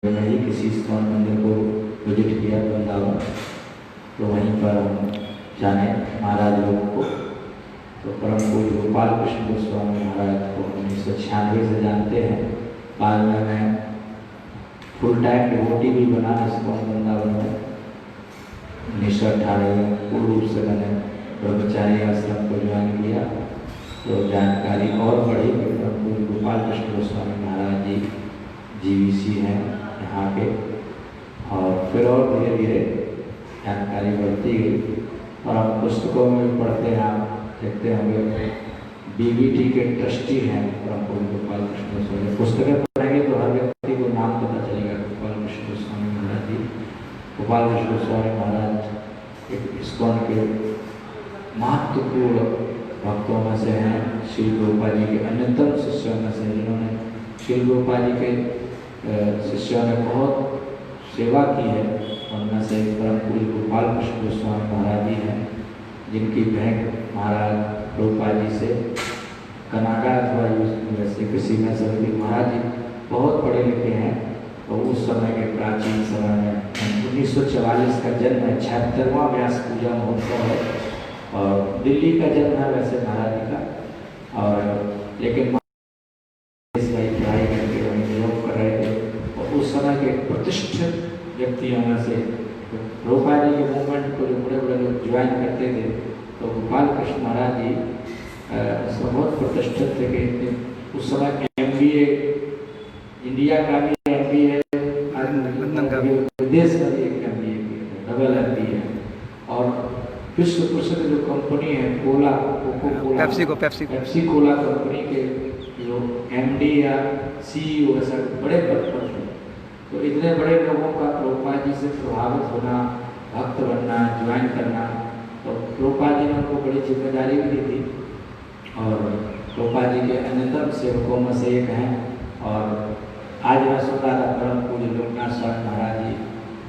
मैंने ही किसी इस्कॉन मंदिर को विजिट किया वृंदावन, तो वहीं पर हम जाने महाराज लोगों को, तो परम पूज्य गोपाल कृष्ण गोस्वामी महाराज को 1996 से जानते हैं। बाद में मैं फुल टाइम डिवोटी भी बना इस्कॉन वृंदावन में। 1918 में पूर्ण रूप से मैंने ब्रह्मचारी आश्रम को ज्वाइन किया, तो जानकारी और बढ़ी कि परम पूज्य गोपाल कृष्ण गोस्वामी महाराज जी जीवीसी हैं यहाँ के, और फिर और धीरे धीरे जानकारी बढ़ती गई। और हम पुस्तकों में भी पढ़ते हैं, आप देखते होंगे बीबीटी के ट्रस्टी हैं परम पूज्य गोपाल कृष्ण गोस्वामी। पुस्तकें पढ़ेंगे तो हर व्यक्ति को नाम पता चलेगा गोपाल कृष्ण गोस्वामी महाराज जी। गोपाल कृष्ण गोस्वामी महाराज एक इस्कॉन के महत्वपूर्ण भक्तों में से हैं, श्री गोपाल जी के अन्यतम शिष्यों में से, जिन्होंने श्री गोपाल जी के शिष्यों ने बहुत सेवा की है। उनमें से परम पूज्य गोपाल कृष्ण गोस्वामी महाराज जी हैं, जिनकी भेंट महाराज गोपाल जी से कनाडा अथवा यूनिवर्सिटी कृषि में सभी महाराज जी बहुत पढ़े लिखे हैं। तो उस समय के प्राचीन समय में 1944 का जन्म है, 76वां व्यास पूजा महोत्सव है, और दिल्ली का जन्म है वैसे महाराज जी का। और लेकिन पढ़ाई करके वहीं जॉब कर रहे थे, और उस समय के प्रतिष्ठित व्यक्तियों में से गोपाल जी के मूवमेंट को जो बड़े बड़े लोग ज्वाइन करते थे, तो गोपाल कृष्ण महाराज जी उसमें बहुत प्रतिष्ठित थे कि उस समय MBA इंडिया का भी MBA, विदेश का भी एक MBA डबल MBA, और विश्व प्रसिद्ध जो कंपनी है कोला, पेप्सी कोला कंपनी के जो MD या CEO ऐसा बड़े पद पर थे। तो इतने बड़े लोगों का प्रभुपाद जी से प्रभावित होना, भक्त बनना, ज्वाइन करना, तो प्रभुपाद जी ने उनको बड़ी जिम्मेदारी भी दी थी। और प्रभुपाद जी के अन्यतम सेवकों में से एक हैं। और आज मैं सुन रहा था परम पूज्य लोकनाथ स्वामी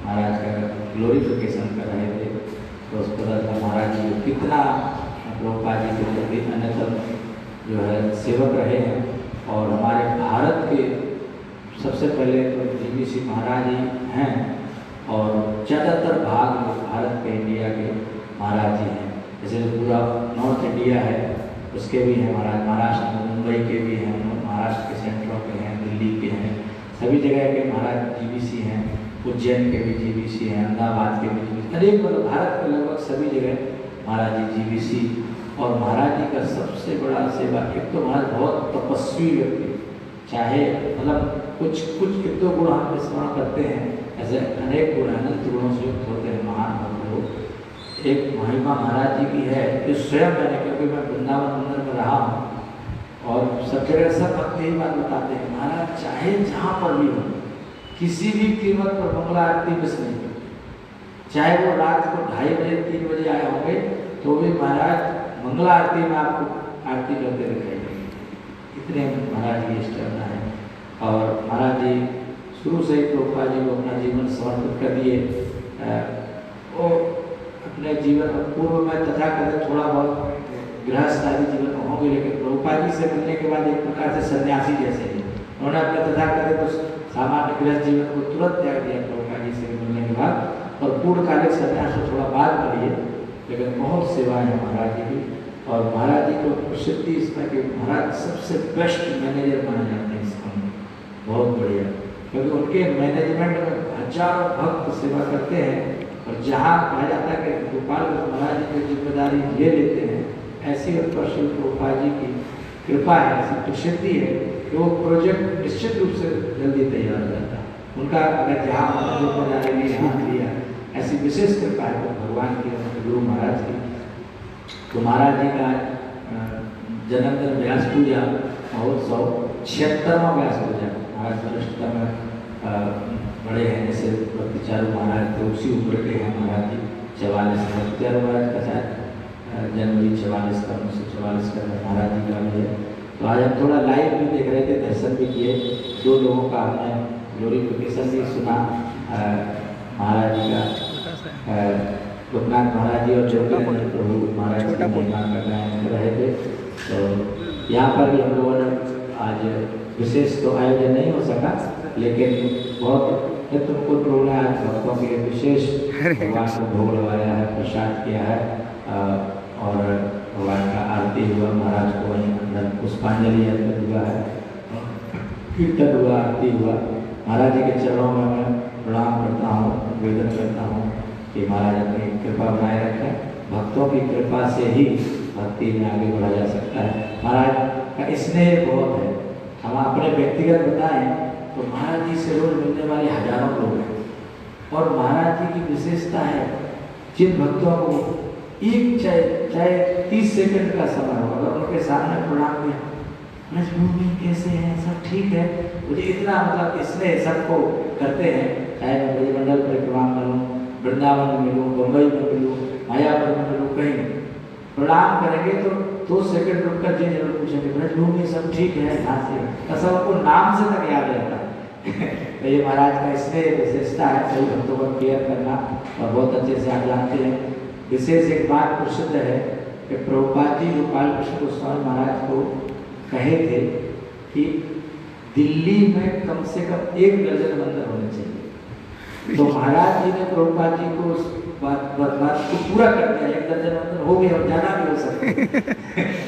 महाराज का ग्लोरिफिकेशन कर रहे थे, तो उस पर महाराज जी कितना प्रभुपाद जी के प्रति अन्यतम जो है सेवक रहे हैं। और हमारे भारत के सबसे पहले तो जीवीसी महाराज ही हैं, और ज़्यादातर भाग भारत के इंडिया के महाराज जी हैं। जैसे पूरा नॉर्थ इंडिया है उसके भी हैं महाराज, महाराष्ट्र में मुंबई के भी हैं, महाराष्ट्र के सेंट्रल के हैं, दिल्ली के हैं, सभी जगह के महाराज जीवीसी हैं, उज्जैन के भी जीवीसी हैं, अहमदाबाद के भी जीवीसी, अनेक मतलब भारत के लगभग सभी जगह महाराज जी जीवीसी। और महाराज जी का सबसे बड़ा सेवा, एक तो महाराज बहुत तपस्वी व्यक्ति, चाहे मतलब कुछ एक दो गुण हम स्मरण करते हैं, ऐसे अनेक गुण अनंत गुणों से युक्त होते हैं महान भक्त लोग। एक महिमा महाराज जी की है कि स्वयं मैंने, क्योंकि मैं वृंदावन मंदिर में रहा हूँ, और सब जगह सब भक्त यही बात बताते हैं, महाराज चाहे जहाँ पर भी हो, किसी भी कीमत पर मंगला आरती मिस नहीं करते। चाहे वो रात को 2:30 बजे 3 बजे आए होंगे, तो भी महाराज मंगला आरती में आपको आरती करते दिखाई देंगे। इतने महाराज की स्टैमिना है। और महाराज जी शुरू से ही प्रभुपाद जी को अपना जीवन समर्पित कर दिए। वो अपने जीवन पूर्व में तथाकथित थोड़ा बहुत गृहस्थाली जीवन में होंगे, लेकिन प्रभुपाद जी से मिलने के बाद एक प्रकार से सन्यासी जैसे ही उन्होंने अपने तथाकथित उस सामान्य गृह जीवन को तुरंत त्याग दिया प्रभुपाद जी से मिलने के बाद, और पूर्णकालिक सन्यास को थोड़ा बाद में लिए। लेकिन बहुत सेवाएं हैं महाराज जी की। और महाराज जी को प्रसिद्धि इसमें कि महाराज सबसे बेस्ट मैनेजर माने जाते हैं इसमें, बहुत बढ़िया, क्योंकि उनके मैनेजमेंट में हजारों भक्त सेवा करते हैं। और जहाँ कहा जाता है कि गोपाल महाराज जी की जिम्मेदारी ये लेते हैं, ऐसी उन पर श्री गोपाल जी की कृपा है, ऐसी प्रसिद्धि है कि वो प्रोजेक्ट निश्चित रूप से जल्दी तैयार हो जाता है। उनका अगर जहाँ जिम्मेदारी हाथ लिया, ऐसी विशेष कृपा है तो भगवान की, गुरु महाराज की। तो महाराज जी का जन्मदिन व्यास पूजा महोत्सव 76वां व्यास पूजा, महाराज वरिष्ठता में बड़े हैं, जैसे भक्ति चारू महाराज थे उसी उम्र के हैं महाराज जी। 44 भक्ति चारू महाराज का शायद जनवरी 44 का 1944 का महाराज जी का भी है। तो आज हम थोड़ा लाइव भी देख रहे थे, दर्शन भी किए, 2 लोगों का हमने ग्लोरिफिकेशन भी सुना। महाराज जी का लोकनाथ महाराज जी और प्रभु महाराज की महिमा कर रहे थे। तो यहाँ पर भी हम लोगों ने आज विशेष तो आयोजन नहीं हो सका, लेकिन बहुत तुमको प्रभु ने आज भक्तों के लिए विशेष भगवान को भोग लगाया है, प्रसाद किया है और भगवान का आरती हुआ, महाराज को वहीं अंदर पुष्पांजलि अर्पित हुआ है, कीर्तन हुआ, आरती हुआ। महाराज जी के चरणों में मैं प्रणाम करता हूँ, निवेदन करता हूँ कि महाराज अपनी कृपा बनाए रखें। भक्तों की कृपा से ही भक्ति में आगे बढ़ा जा सकता है। महाराज का स्नेह बहुत है। हम अपने व्यक्तिगत बताएं तो महाराज जी से रोज मिलने वाले हजारों लोग हैं और महाराज जी की विशेषता है, जिन भक्तों को एक चाहे 30 सेकंड का समय हो, अगर उनके सामने प्रणाम किया, भूमि कैसे हैं, सब ठीक है, मुझे इतना मतलब स्नेह सबको करते हैं। चाहे मैं ब्रजमंडल परिक्रमा करूँ, वृंदावन में मिलूँ, बम्बई में मिलूँ, मायापुर में मिलूँ, कहीं प्रणाम करेंगे तो 2 सेकंड रुककर जी जरूर पूछेंगे ब्रजभूमि सब ठीक है, यहाँ से तो सबको नाम से तक याद रहता है। तो ये महाराज का स्नेह विशेषता है, सभी भक्तों का केयर करना, और बहुत अच्छे से आप जानते हैं। विशेष एक बात प्रसिद्ध है कि प्रभुपाद जी गोपाल कृष्ण गोस्वामी महाराज को कहे थे कि दिल्ली में कम से कम 1 दर्जन मंदिर होने चाहिए। तो महाराज जी ने प्रभुपाद जी को उस बात को पूरा कर दिया, 1 दर्जन मंदिर हो गया और ज़्यादा भी हो सकते।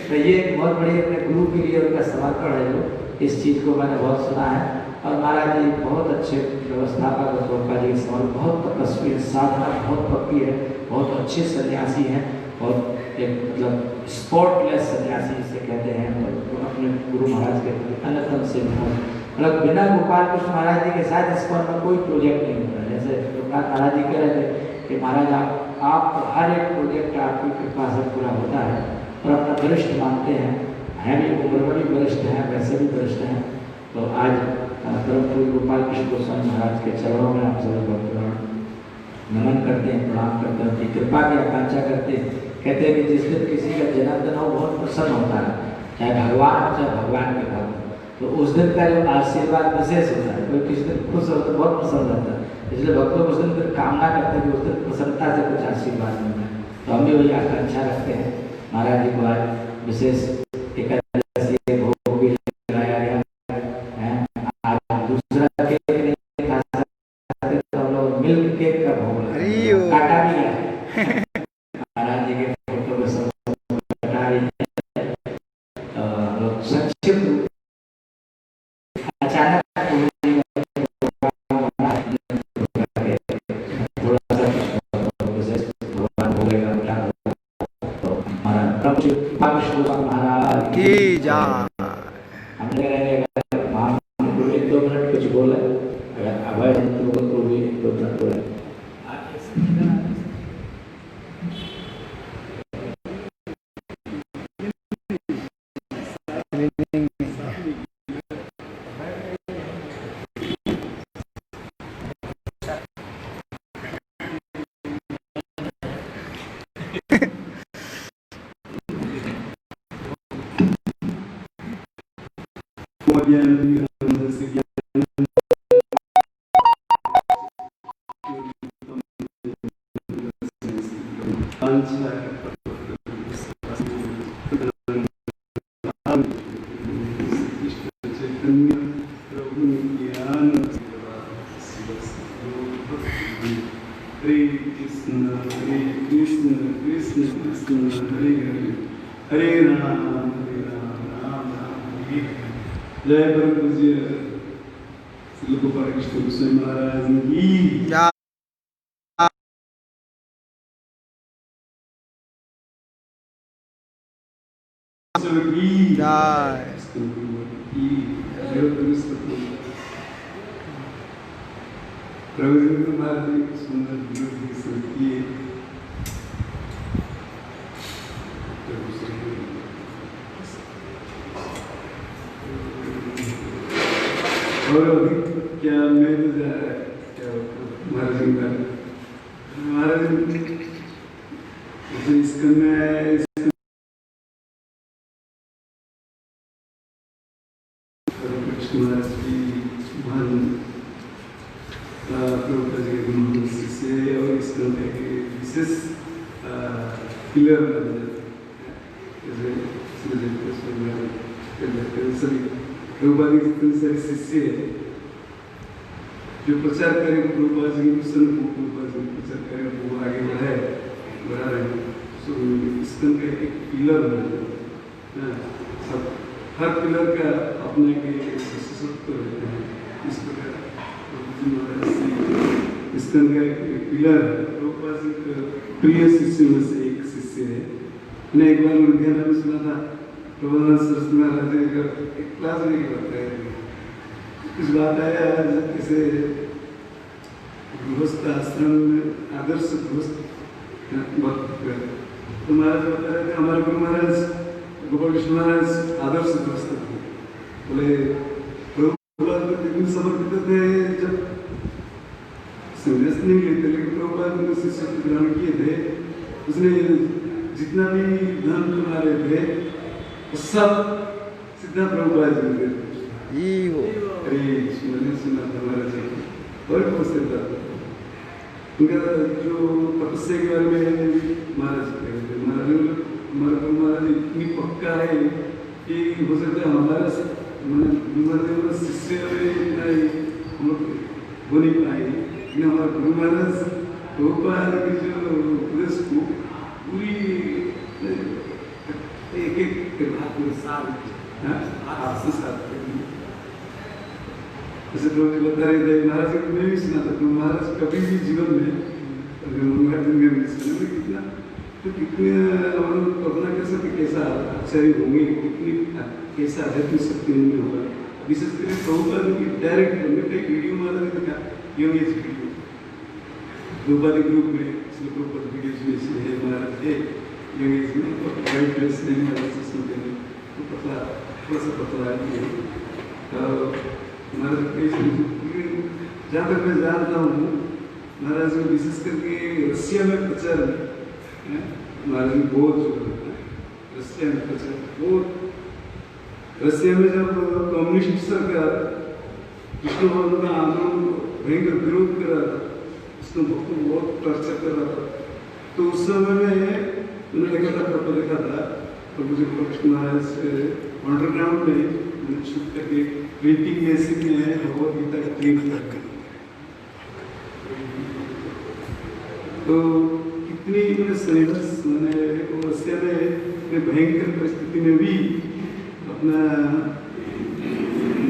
तो ये बहुत बड़ी अपने गुरु के लिए उनका समर्पण है। जो इस चीज़ को मैंने बहुत सुना है और महाराज जी बहुत अच्छे व्यवस्थापक और प्रभुपाद जी के समर्पण, बहुत तपस्वी है, साधना बहुत पक्की है, बहुत अच्छे सन्यासी हैं और एक मतलब स्पॉटलेस सन्यासी जिसे कहते हैं। और अपने गुरु महाराज के अन्यतम से मतलब बिना गोपाल कृष्ण महाराज जी के साथ इस पर कोई प्रोजेक्ट नहीं होता। जैसे गोपाल महाराज जी कह रहे थे कि महाराज आप हर एक प्रोजेक्ट आपकी कृपा से पूरा होता है और अपना वरिष्ठ मानते हैं भी, उम्र में भी वरिष्ठ हैं, वैसे भी वरिष्ठ हैं। तो आज परम पूज्य गोपाल कृष्ण गोस्वामी महाराज के चरणों में आप सभी भक्तगण नमन करते हैं, प्रणाम करते हैं, उनकी कृपा की आकांक्षा करते हैं। कहते हैं कि जिस दिन किसी का जन्मदिन हो बहुत प्रसन्न होता है, चाहे भगवान हो चाहे भगवान के भक्त, तो उस दिन का जो आशीर्वाद विशेष होता है। कोई किसी दिन खुश हो तो बहुत प्रसन्न रहता है, इसलिए भक्त लोग उस दिन फिर कामना करते हैं कि उस दिन प्रसन्नता से कुछ आशीर्वाद मिलता है। तो हम भी वही आकांक्षा रखते हैं। महाराज जी को आज विशेष एकादशी भोग भी लगाया गया है। आज दूसरा केक नहीं खा सकते तो हम लोग मिल्क केक का भोग काटा भी गया महाराज जी के फोटो को सब कटा रही है। लोग संक्षिप्त अचानक महाराज की जा हमने रहेंगे 1-2 मिनट कुछ बोले, अगर अभय को भी 1-2 मिनट बोले। जय परम पूज्य श्री गोपाल कृष्ण गोस्वामी महाराज की जय। प्रभु महाराज की सुंदर और अभी क्या मैं तो जा रहा है क्या महाराज इसका मैं कृष्ण महाराज की महान प्रभुपाद जी के महान शिष्य और इस तरह के विशेष पिलर सभी प्रभुपाद जी के शिष्य है। जो प्रचार करेगा प्रभुपाद जी के मिशन को, प्रभुपाद जी प्रचार करेगा वो आगे बढ़ा रहे हैं। सो ISKCON का एक पिलर है, सब हर पिलर का अपने के विशेषत्व रहते हैं। इस प्रकार ISKCON का एक पिलर प्रभुपाद जी का प्रिय शिष्य में से एक शिष्य है। मैंने एक बार लुधियाना में सुना था, प्रभुपाद सरस्वती महाराज का एक क्लास में बताया, कुछ बात आया जैसे गृहस्थ आश्रम में आदर्श गृहस्थ भक्त, तो महाराज बता रहे थे हमारे गुरु महाराज गोपाल कृष्ण महाराज आदर्श गृहस्थ थे। बोले प्रभुपाद को समर्पित थे, जब संन्यास नहीं लेते, लेकिन प्रभुपाद ने शिष्यत्व ग्रहण किए थे। उसने जितना भी धन कमा रहे थे सब सीधा प्रभुपाद जी थे। अरे मैंने सुना था महाराज जी और प्रसिद्ध था उनका जो तपस्या के बारे में महाराज कह रहे थे। महाराज इतनी पक्का है कि हो सकता है हमारा शिष्य में इतना हम लोग हो नहीं पाए, लेकिन हमारे गुरु महाराज प्रभुपाद के जो उपदेश को पूरी एक साथ जैसे लोग बता रहे थे महाराज को मैं भी सुना था, तो महाराज कभी भी जीवन में कितना तो कितने कल्पना कर सकते कैसा आचार्य होंगे, कितनी कैसा आध्यात्मिक शक्ति उनमें होगा। विशेष कर प्रभुपाद की डायरेक्ट एक वीडियो महाराज ने देखा, young age video Prabhupada group में प्रभुपाद वीडियोज में से है महाराज है यंग एज में वाइट ड्रेस में महाराज से सुनते हैं तो पतला थोड़ा सा पतला है। महाराज जहाँ तक मैं जानता हूँ महाराज में विशेष करके रसिया में प्रचार महाराज में बहुत जोर देता है। रसिया में प्रचार बहुत, रसिया में जब कम्युनिस्ट सरकार विष्णु भगवान का आंदोलन भयंकर विरोध कर रहा था, विष्णु भक्त को बहुत टॉर्चर कर रहा था, तो उस समय में मैंने देखा था प्रभु देखा था तो मुझे कृष्ण महाराज अंडरग्राउंड में मैंने छुप करके प्रिंटिंग मशीन में भगवद गीता का प्रिंट कर, तो कितनी मैंने संघर्ष मैंने रसिया में भयंकर परिस्थिति में भी अपना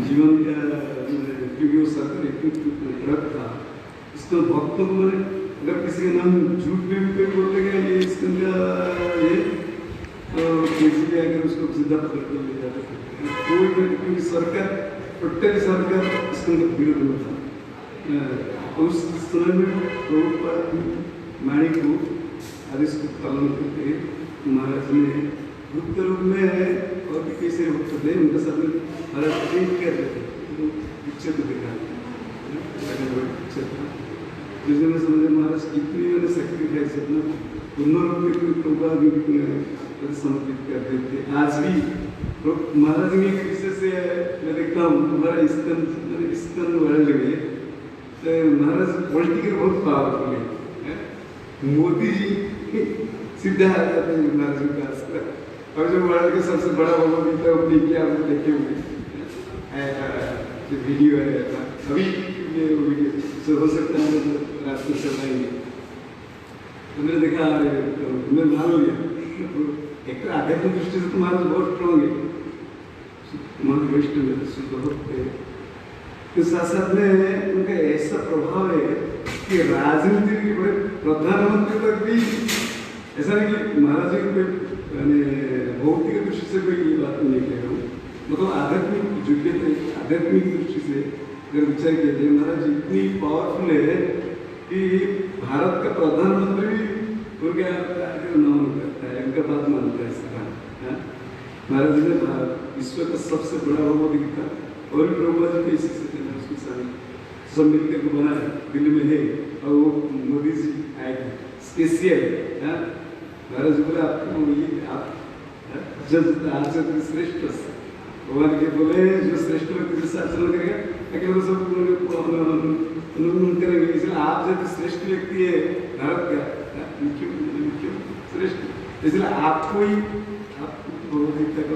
जीवन का क्योंकि वो सरकार इतनी ट्रक था इसको भक्तों को मैंने अगर किसी का नाम झूठ में भी कोई बोलते गए ये इसका ये तो किसी भी अगर उसको सीधा पकड़ कर ले जाते कोई क्योंकि सरकार टोटली सरकार इसके अंदर विरोध में था। उस समय में प्रभुपाद माणी को आदेश को पालन करके महाराज ने गुप्त रूप में और भी कैसे भक्त थे उनका सब महाराज प्रेम कर रहे थे पिक्चर को देखा जिसमें मैं समझा महाराज कितनी मैंने सेक्रीफाइस अपना पूर्ण रूप में प्रभुपाद समर्पित करते थे। आज भी महाराज ने एक विषय से मैं देखता हूँ हमारा ISKCON वर्ल्ड में महाराज पॉलिटिकल बहुत पावरफुल है। मोदी जी सीधा आ जाते हैं महाराज के पास और जो वर्ल्ड के सबसे बड़ा भगवद गीता देखिए आपने देखे होंगे जो वीडियो है अभी ये वीडियो हो सकता है रात को चलाएंगे तो मैंने देखा मैं मान लिया एक तो आध्यात्मिक दृष्टि से तो महाराज बहुत स्ट्रॉन्ग है, महाराज वैष्णव में शुद्ध भक्त है, तो साथ साथ में उनका ऐसा प्रभाव है कि राजनीति के बड़े प्रधानमंत्री तक भी ऐसा नहीं कि महाराज जी कोई भौतिक दृष्टि से कोई ये बात नहीं कह रहा हूँ, मतलब आध्यात्मिक योग्यता आध्यात्मिक दृष्टि से अगर विचार किया जाए महाराज जी इतनी पावरफुल है कि भारत का प्रधानमंत्री भी उनके नाम करता है, उनका बात मानता है इसका। महाराज जी ने विश्व का सबसे बड़ा भगवद गीता और भी प्रभुपाद जी इसी से उसके साथ सब मिलकर को बनाया दिल्ली में है और वो मोदी जी आए स्पेशल महाराज जी बोले आपको ये आप जब आचरण श्रेष्ठ भगवान के बोले जो श्रेष्ठ व्यक्ति जैसे आचरण करेगा अकेले तो सब करेंगे, इसलिए आप जब श्रेष्ठ व्यक्ति है भारत का मुख्य श्रेष्ठ, इसलिए आपको ही भगवदगीता का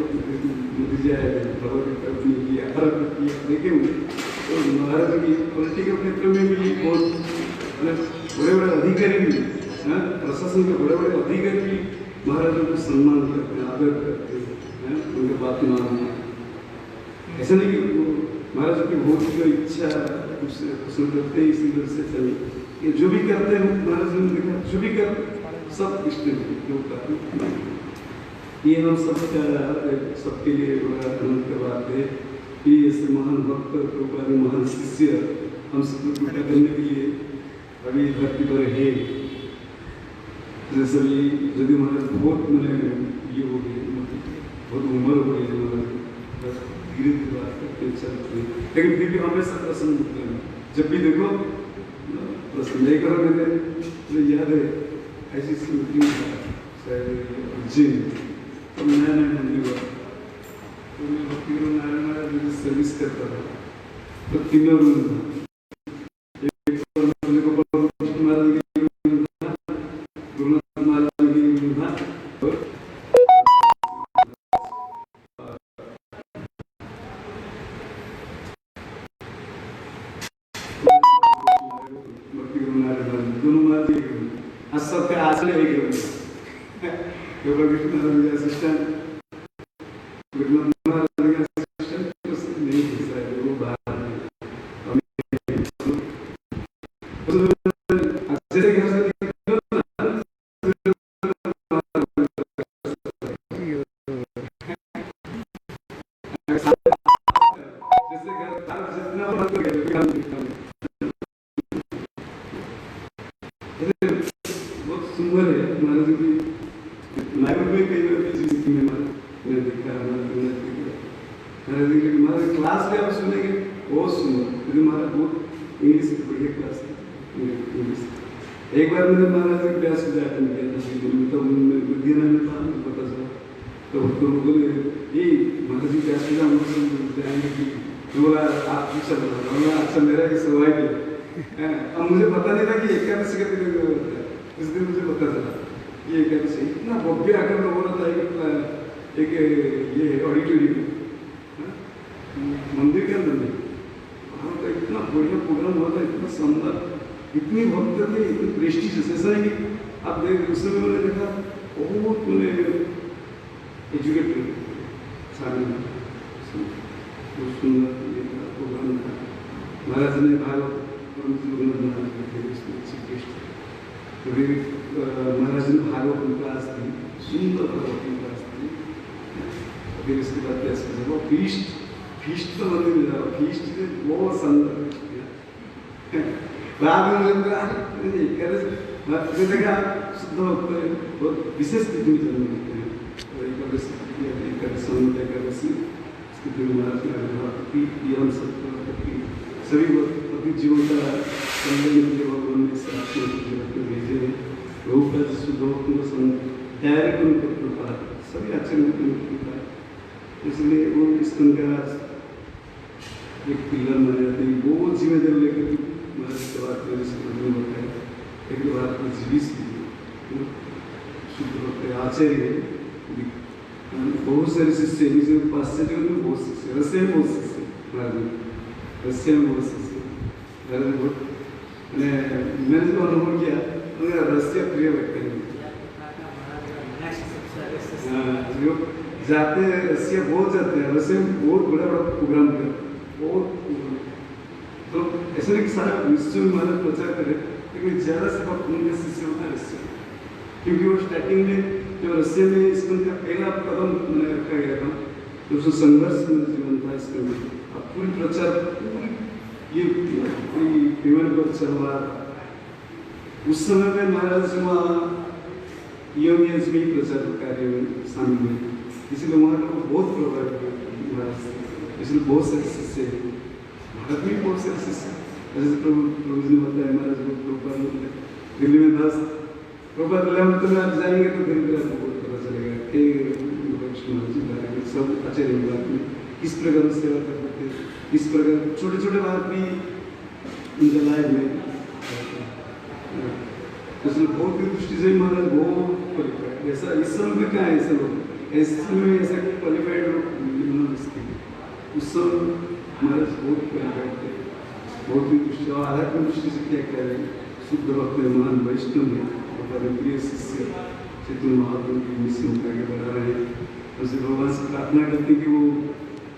मोदी जी आए भगवदगीता अपनी किया हर किया देखे हुए तो महाराज की पॉलिटिकल क्षेत्र में भी बहुत बड़े बड़े अधिकारी भी प्रशासन के बड़े बड़े अधिकारी भी महाराजों को सम्मान करते हैं आदर करते हैं उनके बात मानते हैं। ऐसा नहीं कि महाराज की बहुत ही इच्छा उससे पसंद करते हैं इसी वजह से चलिए ये जो भी करते हैं महाराज ने देखा जो भी कर सब इष्ट जो ये हम सबके लिए बड़ा आनंद का बात है कि ऐसे महान भक्त कृपालु महान शिष्य हम सबको कृपा करने के लिए अभी धरती पर है। जैसे भी यदि महाराज बहुत मैंने ये हो गए बहुत उम्र हो गई महाराज धीरे धीरे बात करते चलते लेकिन फिर भी हमेशा प्रसन्न होते हैं जब भी देखो प्रसन्न नहीं करो मुझे याद है ऐसी स्मृति जिन तो नया नया मंदिर हुआ तो मैं भक्ति नारायण महाराज सर्विस करता था तो तीनों रूम था एक बार मैंने महाराज के ब्यास को अटेंड किया था तो लुधियाना में था पता चला तो बोले ये महाराज जी ब्यास को जाएंगे कि बोला आप पूछा बोला अच्छा मेरा ये सौभाग्य अब मुझे पता नहीं था कि एकादशी का दिन होता है इस दिन मुझे पता चला ये एकादशी इतना भव्य आकर में बोला था एक ये ऑडिटोरियम मंदिर के अंदर में वहाँ का इतना बढ़िया प्रोग्राम हुआ था इतना शानदार इतनी भक्त थे इतनी प्रेस्टीजियस ऐसा है कि आप देख उस समय मैंने देखा बहुत मैंने एजुकेटेड सारे बहुत सुंदर प्रोग्राम था महाराज ने भागवत महाराज ने भागवत क्लास थी सुंदर भागवत क्लास थी फिर इसके बाद कैसे वो फीस्ट तो मंदिर में जाओ फीस्ट बहुत सुंदर बाद में देखा शुद्ध भक्त बहुत विशेष स्थिति में जन्म लेते हैं एकादशी स्थिति में महाराज ने आविर्भाव हम सबकी सभी अपनी जीवन का कल्याण के भगवान ने जगत में भेजे हैं लोगों का शुद्ध भक्त को तैयारी को उनको कृपा सभी अच्छे कृपा इसलिए वो स्कंद का एक पिलर माने जाते हैं वो जिम्मेदारी लेकर महाराज के बाद मेरे से होता है एक बात में जीवित शुद्ध भक्त आचार्य बहुत सारे शिष्य जैसे पाश्चात्य में बहुत शिष्य रसिया में बहुत शिष्य महाराज रसिया में बहुत शिष्य महाराज बहुत मैंने जो अनुभव किया उन्हें रसिया प्रिय लगते हैं जो जाते हैं रसिया बहुत जाते हैं रसिया में बहुत बड़ा बड़ा प्रोग्राम करते बहुत तो ऐसा नहीं कि सारा विश्व में महाराज प्रचार करे लेकिन ज़्यादा से उनके शिष्य होता है रसिया क्योंकि वो स्टार्टिंग में जो रसिया में इसका पहला कदम मैंने रखा गया था तो उसमें संघर्ष में जीवन था इसके में अब पूरी प्रचार ये पेमेंट पर चल रहा था उस समय में महाराज वहाँ यंग एज में ही प्रचार कार्य में शामिल हुए इसलिए वहाँ लोग बहुत प्रभावित हुए महाराज इसलिए बहुत सारे शिष्य हैं भारत में बहुत सारे शिष्य जैसे प्रभु जी ने बताया महाराज को प्रभुपाद दिल्ली में 10 प्रभुपाद में आप जाएंगे तो धीरे धीरे आपको बहुत पता चलेगा कि सब अच्छे रहेंगे बात में किस प्रकार सेवा करते थे किस प्रकार छोटे छोटे बात भी उनके लाइफ में इसलिए बहुत की दृष्टि से महाराज बहुत ऐसा इस समय में क्या है ऐसा लोग ऐसे में ऐसा क्वालिफाइड लोग उस समय हमारे बहुत क्वालिफाइड थे, बहुत ही दृष्टि और आध्यात्मिक दृष्टि से क्या कह रहे हैं, शुद्ध भक्त महान वैष्णव है और हमारे प्रिय शिष्य चैतन्य महाप्रभु की मिशन को आगे बढ़ा रहे हैं। उससे भगवान से प्रार्थना करते हैं कि वो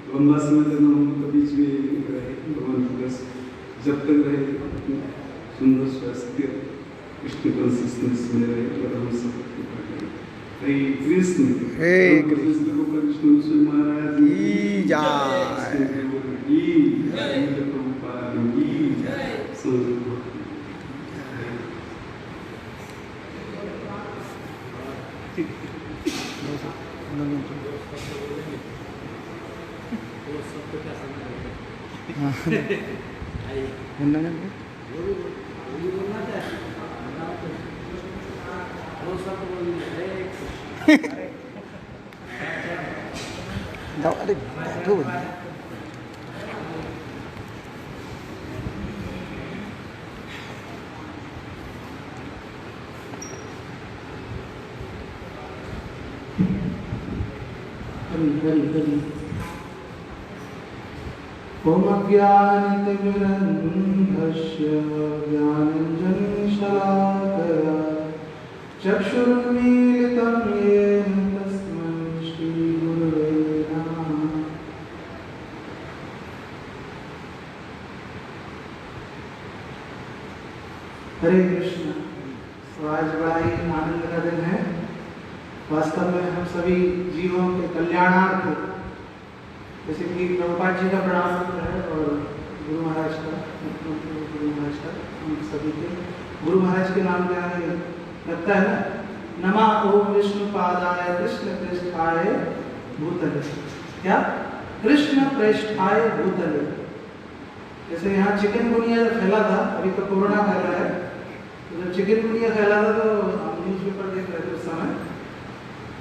लंबा समय तक हम उनके बीच में रहे, भगवान बस जब तक रहे सुंदर स्वास्थ्य कृष्ण कॉन्सियसनेस में रहे और हम सब हरे कृष्ण गोपाल कृष्ण महाराज की जय। प्रभुपाद की जय। अरे बैठो भैया। ओम अज्ञानतिमिरन्धस्य ज्ञानाञ्जनशलाकया चक्षुरुन्मीलितं येन तस्मै श्रीगुरवे नमः। हरे कृष्ण। तो आज बड़ा ही आनंद का दिन है। वास्तव में हम सभी जीवों के कल्याणार्थ, जैसे कि प्रभुपाद जी का प्रणाम है और गुरु महाराज का, हम सभी के गुरु महाराज के नाम क्या है लगता है ना, नमा ओम विष्णु पादाय कृष्ण पृष्ठाय भूतले। क्या? कृष्ण पृष्ठाय भूतले। जैसे यहाँ चिकनगुनिया जब फैला था, अभी तो कोरोना फैला है, तो जब चिकनगुनिया फैला था तो हम न्यूज़पेपर देख रहे थे उस समय,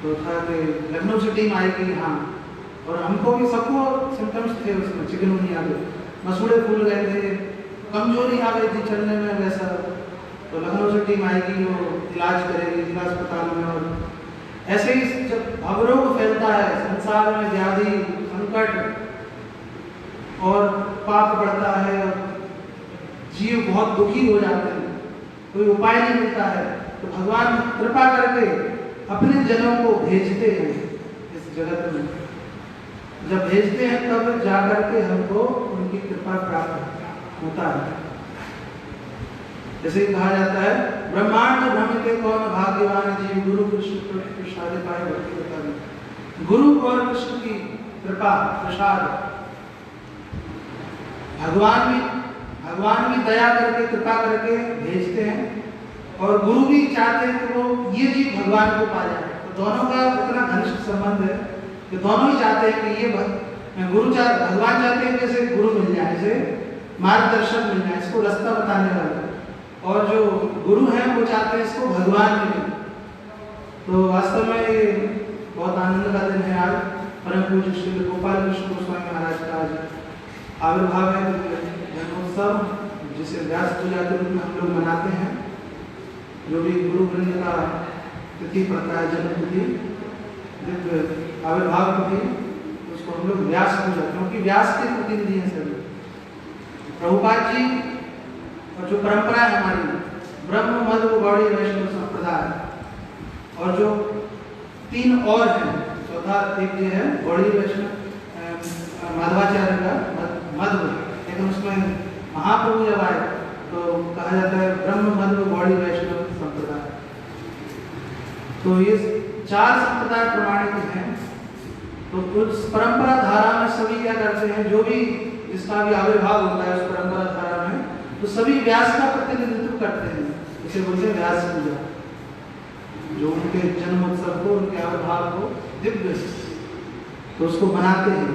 तो था कि लखनऊ से टीम आएगी यहाँ, और हमको भी सबको सिम्टम्स थे उसमें चिकनगुनिया के, मसूड़े फूल गए थे, कमजोरी आ गई थी चलने में वैसा, तो लखनऊ से टीम आएगी, वो इलाज करेगी जिला अस्पताल में। और ऐसे ही जब अवरोग फैलता है संसार में, व्याधि संकट और पाप बढ़ता है, जीव बहुत दुखी हो जाते हैं, कोई उपाय नहीं मिलता है, तो भगवान कृपा करके अपने जनों को भेजते हैं इस जगत में। जब भेजते हैं तब जाकर के हमको उनकी कृपा प्राप्त होता है। जैसे ही कहा जाता है, ब्रह्मांड भ्रमित कौन भाग्यवान जीव गुरु कृष्ण प्रसाद पाए भक्ति बता। गुरु और कृष्ण की कृपा प्रसाद, भगवान भी दया करके कृपा करके भेजते हैं, और गुरु भी चाहते हैं कि वो ये जीव भगवान को पा जाए। तो दोनों का इतना घनिष्ठ संबंध है कि दोनों ही चाहते हैं कि ये भगवान चाहते हैं कि इसे गुरु मिल जाए, इसे मार्गदर्शक मिल जाए, इसको रास्ता बताने वाला, और जो गुरु हैं वो चाहते हैं इसको भगवान मिले। तो वास्तव में ये बहुत आनंद का दिन है। आज परम पूज्य श्री गोपाल कृष्ण गोस्वामी महाराज का आज आविर्भाव है, जन्मोत्सव, जिसे व्यास पूजा के रूप में हम लोग मनाते हैं। जो भी गुरु वृंद का तिथि पड़ता है, जन्म तिथि, आविर्भाव तिथि, उसको हम लोग व्यास पूजा, क्योंकि व्यास के प्रतिनिधि हैं सभी। प्रभुपाद जी और जो परंपरा है हमारी, ब्रह्म मध्व गौड़ी वैष्णव संप्रदाय, और जो तीन और हैं, चौथा एक ये है गौड़ी वैष्णव माधवाचार्य का मध्व, लेकिन उसमें महाप्रभु जब आए तो कहा जाता है ब्रह्म मध्व गौड़ी वैष्णव संप्रदाय। तो ये चार संप्रदाय प्रमाणित हैं। तो उस परंपरा धारा में सभी क्या करते हैं, जो भी जिसका भी आविर्भाव होता है उस परंपरा धारा में, तो सभी व्यास का प्रतिनिधित्व करते हैं। इसे बोलते हैं व्यास पूजा, जो उनके जन्मोत्सव को, उनके आविर्भाव को दिव्य, तो उसको मनाते हैं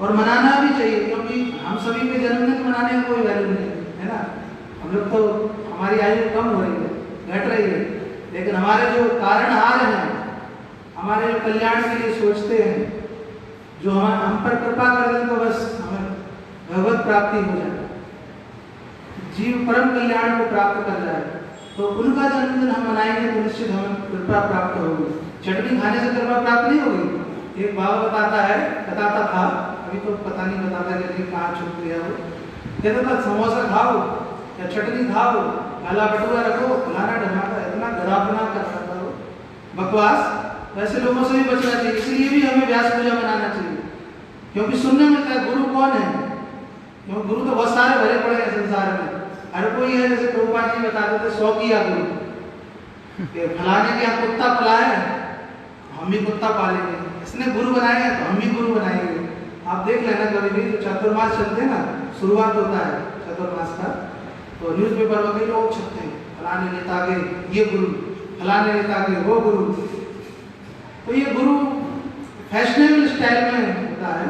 और मनाना भी चाहिए, क्योंकि हम सभी के जन्मदिन मनाने में कोई वैल्यू नहीं है ना। हम लोग तो, हमारी आयु कम हो रही है, घट रही है, लेकिन हमारे जो कारण आ रहे हैं, हमारे जो कल्याण के लिए सोचते हैं, जो हम पर कृपा कर दें तो बस हमें भगवत प्राप्ति हो जाए, जीव परम कल्याण को प्राप्त कर जाए, तो उनका जन्मदिन हम मनाएंगे तो निश्चित हमें कृपा प्राप्त होगी। चटनी खाने से कृपा प्राप्त नहीं होगी। एक बाबा बताता था, अभी तो पता नहीं बताता कि कहाँ छुप गया वो, कहता था समोसा खाओ या चटनी खाओ, काला भटूरा रखो, फलाना ढमाका, इतना डरावना करता था वो, बकवास। वैसे लोगों से भी बचना चाहिए। इसलिए भी हमें व्यास पूजा मनाना चाहिए, क्योंकि सुनने में क्या गुरु कौन है, क्योंकि गुरु तो बहुत सारे भरे पड़े हैं संसार में। हर कोई है, जैसे प्रभुपाद जी बताते थे, 100 किया गुरु, फलाने के यहाँ कुत्ता पला है, हम भी कुत्ता पालेंगे, इसने गुरु बनाएंगे तो हम भी गुरु बनाएंगे। आप देख लेना कभी भी जो चातुर्मास चलते हैं ना, शुरुआत होता है चातुर्मास का, तो न्यूज़पेपर में कई लोग छपते हैं, फलाने नेता के ये गुरु, फलाने नेता के वो गुरु। तो ये गुरु फैशनेबल स्टाइल में होता है,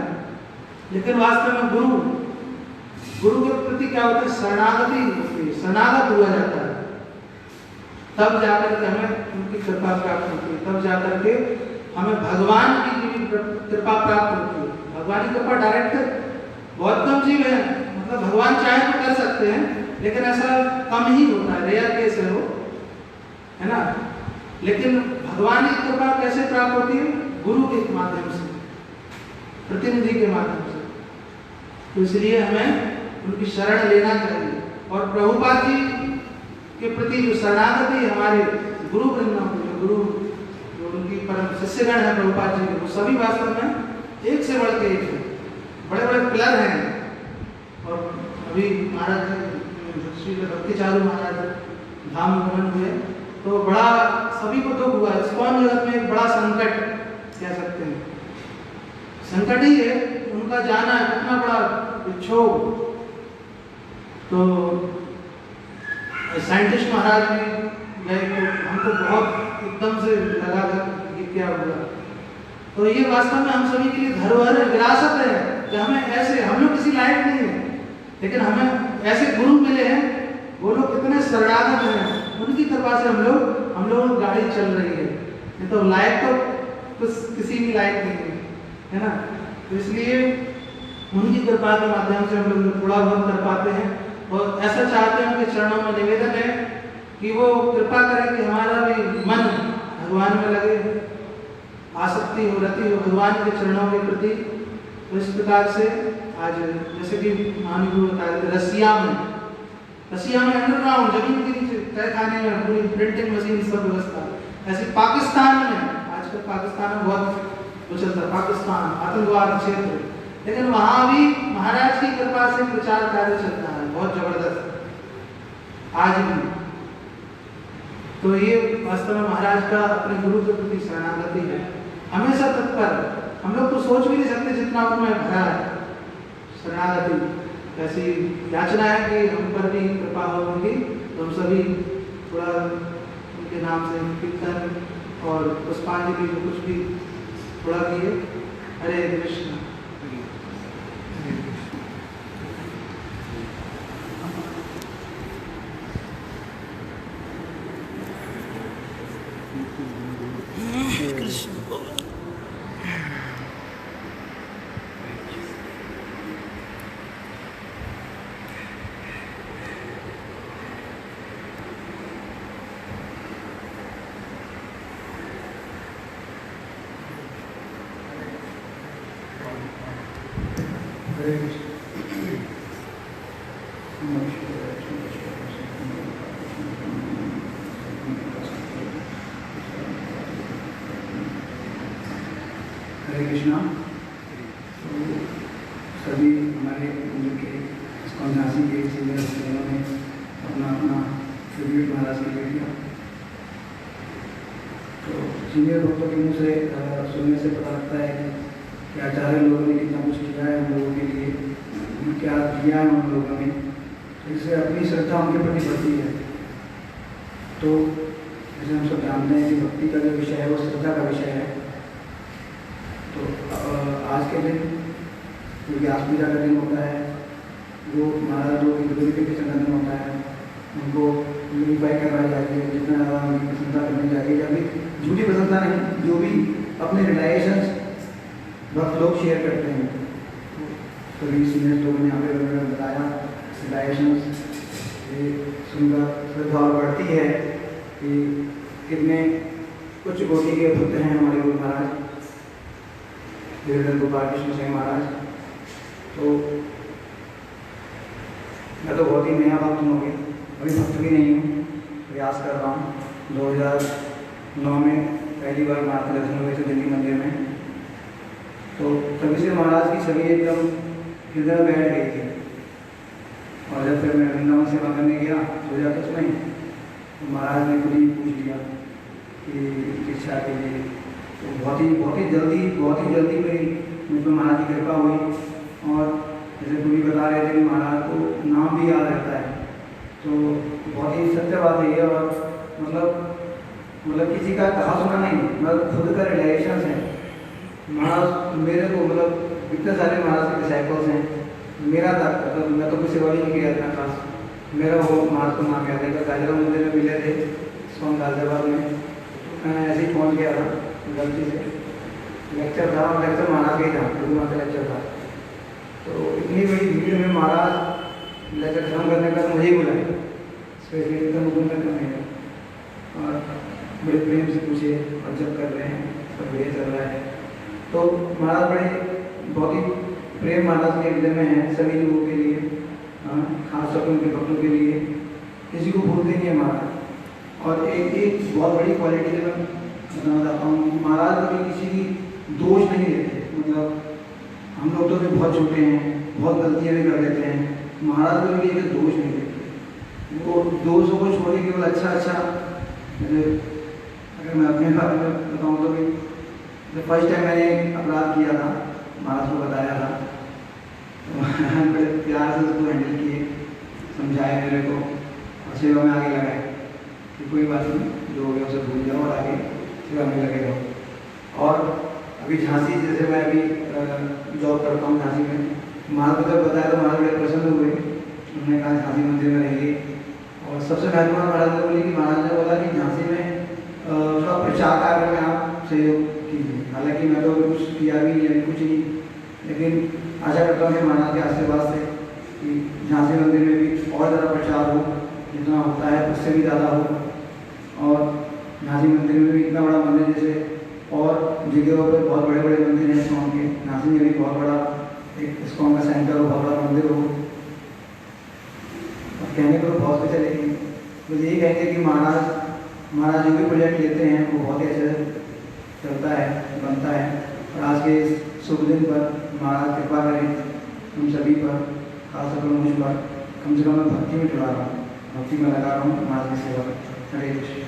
लेकिन वास्तव में गुरु के प्रति क्या होता है, शरणागति होती है, शरणागत हुआ जाता है, तब जाकर के हमें उनकी कृपा प्राप्त होती है, तब जाकर के हमें भगवान की कृपा प्राप्त होती है। भगवान की कृपा डायरेक्ट बहुत कम जीव है, मतलब भगवान चाहे तो कर सकते हैं, लेकिन ऐसा कम ही होता है, रेयर केस है वो, है ना। लेकिन भगवान की कृपा कैसे प्राप्त होती है, गुरु के माध्यम से, प्रतिनिधि के माध्यम से। तो इसलिए हमें उनकी शरण लेना चाहिए। और प्रभुपाद जी के प्रति जो शरणागति हमारे गुरु वृंदावन के, गुरु जो उनकी परम शिष्यगण है प्रभुपाद जी के, वो सभी वास्तव में एक से बढ़ के एक है, बड़े बड़े पिलर हैं। और अभी महाराज श्री भक्ति चारू महाराज धाम गमन हुए, तो बड़ा सभी को दुख हुआ। इस्कॉन जगत में एक बड़ा संकट कह सकते हैं, संकट ही है उनका जाना, कितना बड़ा विक्षोभ। तो साइंटिस्ट महाराज भी गए, तो हमको बहुत एकदम से लगा था ये क्या हुआ। तो ये वास्तव में हम सभी के लिए धरोहर है, विरासत है कि हमें ऐसे, हम लोग किसी लायक नहीं है, लेकिन हमें ऐसे गुरु मिले हैं, वो लोग कितने शरणागत हैं, उनकी कृपा से हम लोग गाड़ी चल रही है, नहीं तो लायक तो किसी भी लायक नहीं है ना। तो इसलिए उनकी कृपा के माध्यम से हम लोग थोड़ा बहुत कर पाते हैं, और ऐसा चाहते हैं उनके चरणों में निवेदन है कि वो कृपा करें कि हमारा भी मन भगवान में लगे, आसक्ति हो, रति हो भगवान के चरणों के प्रति। तो इस प्रकार से आज जैसे कि महानुभाव बता रहे थे, रसिया में अंडरग्राउंड जमीन के नीचे तहखाने में पूरी प्रिंटिंग मशीन सब व्यवस्था। ऐसे पाकिस्तान में, आजकल पाकिस्तान में बहुत वो चलता है, पाकिस्तान आतंकवाद क्षेत्र, लेकिन वहाँ भी महाराज की कृपा से प्रचार कार्य चलता है बहुत जबरदस्त आज भी। तो ये वास्तव में महाराज का अपने गुरु के प्रति शरणागति है, हमेशा तत्पर। हम लोग तो सोच भी नहीं सकते जितना उनमें भरा है शरणागति। ऐसी याचना है कि हम पर भी कृपा होगी, तो हम सभी थोड़ा उनके नाम से कीर्तन और पुष्पांजलि जो कुछ भी थोड़ा किए। हरे कृष्ण। हरे कृष्णा। तो सभी हमारे मंदिर के झांसी के सीनियर ने अपना अपना ट्रिब्यूट महाराज के लिए दिया। तो सीनियर भक्तों के मुँह से सुनने से पता लगता है कि आचार्य लोगों ने कितना कुछ किया है हम लोगों के लिए, क्या दिया है उन लोगों ने, इससे अपनी श्रद्धा उनके प्रति बढ़ती है। तो जैसे हम सब जानते हैं कि भक्ति का जो विषय है वो श्रद्धा का विषय है। तो आज के दिन जो व्यास पूजा का दिन होता है, वो महाराज जो ग्लोरिफिकेशन का दिन होता है, उनको ग्लोरीफाई करवाई जाती है, जितना ज़्यादा उनकी प्रशंसा करनी चाहिए। जब भी झूठी प्रशंसा नहीं, जो भी अपने रिलाइजेशन भक्त लोग शेयर करते हैं, सभी सीनियर लोगों ने यहाँ पे बताया रिलाइजेशन सुनकर श्रद्धा और बढ़ती है कि कितने उच्च कोटि के पुत्र हैं हमारे गुरु महाराज धीरेन्द्र गोपाल कृष्ण सिंह महाराज। तो मैं तो बहुत ही नया भक्त हूँ, अभी भक्त भी नहीं हूँ, प्रयास कर रहा हूँ। 2009 में पहली बार महाराज के दर्शन हुए थे दिल्ली मंदिर में, तो तभी से महाराज की छवि एकदम हृदय में बैठ गई थी। और जब फिर मैं वृंदावन सेवा करने गया 2010 में, तो महाराज ने खुद ही पूछ लिया कि शिक्षा के लिए, तो बहुत ही जल्दी मेरी मुझ पर महाराज की कृपा हुई। और जैसे पूरी बता रहे थे कि महाराज को नाम भी याद रहता है, तो बहुत ही सत्य बात है ये। और मतलब किसी का कहा सुना नहीं, मतलब खुद का रिलेशन है। महाराज मेरे को मतलब इतने सारे महाराज के डिसाइपल्स हैं, मेरा तक मतलब मैं तो कुछ सेवा भी नहीं किया इतना खास, मेरा वो महाराज को नाम याद है। गाजरा मंदिर में मिले थे सोन गाजियाबाद में, मैं ऐसे ही पहुँच गया था गलती से, लेक्चर था और लेक्चर महाराज का ही था, गुरु महाराज का लेक्चर था। तो इतनी बड़ी भीड़ में महाराज लेक्चर खत्म करने का मुझे ही बुलाया, स्पेशली एकदम हुक्म करने का, और बड़े प्रेम से पूछे और जब कर रहे हैं सब बढ़िया चल रहा है। तो महाराज बहुत ही प्रेम महाराज के हृदय में है सभी लोगों के लिए, खास तौर पर उनके भक्तों के लिए, किसी को भूलते नहीं है महाराज। और एक बहुत बड़ी क्वालिटी मैं बताना चाहता हूँ, महाराज कभी किसी की दोष नहीं देते। मतलब हम लोग तो भी बहुत छोटे हैं, बहुत गलतियाँ भी कर लेते हैं, महाराज कभी एक दोष नहीं देते। वो दोषों को छोड़ के केवल अच्छा अगर मैं अपने बारे में बताऊँ तो भी जब फर्स्ट टाइम मैंने अपराध किया था, महाराज को बताया था, तो बड़े प्यार से उसको हैंडल किए, समझाए मेरे को, और सेवा में आगे लगाए कि कोई बात नहीं, जो हो गया उसे भूल जाओ और आगे सेवा में लगे रहो। और अभी झांसी, जैसे मैं अभी जॉब करता हूँ झांसी में, महाराज को जब बताया तो महाराज बड़े प्रसन्न हुए, उन्होंने कहा झांसी मंदिर में रहिए। और सबसे महत्वपूर्ण महाराज ने बोली कि महाराज ने बोला कि झांसी में थोड़ा प्रचार कार्य में आप सहयोग कीजिए। हालांकि मैं तो कुछ किया भी नहीं, कुछ नहीं, लेकिन आशा करता हूँ कि महाराज के आशीर्वाद से कि झांसी मंदिर में भी और ज़्यादा प्रचार हो, जितना होता है उससे भी ज़्यादा हो। और झांसी मंदिर में भी इतना बड़ा मंदिर, जैसे और जगहों पर बहुत बड़े बड़े मंदिर हैं इस्कॉन के, झांसी में भी बहुत बड़ा एक इस्कॉन का सेंटर हो, बहुत बड़ा मंदिर हो। अब कहने को तो बहुत कुछ है, लेकिन मुझे यही कहेंगे कि महाराज जो भी प्रोजेक्ट लेते हैं वो बहुत ही अच्छे से चलता है, बनता है। और आज के इस शुभ दिन पर महाराज कृपा करें हम सभी पर, खासतौर पर मुझ पर। कम से कम मैं भक्ति में जुड़ा रहा हूँ, भक्ति में लगा रहा हूँ, महाराज की सेवा। हरे कृष्ण।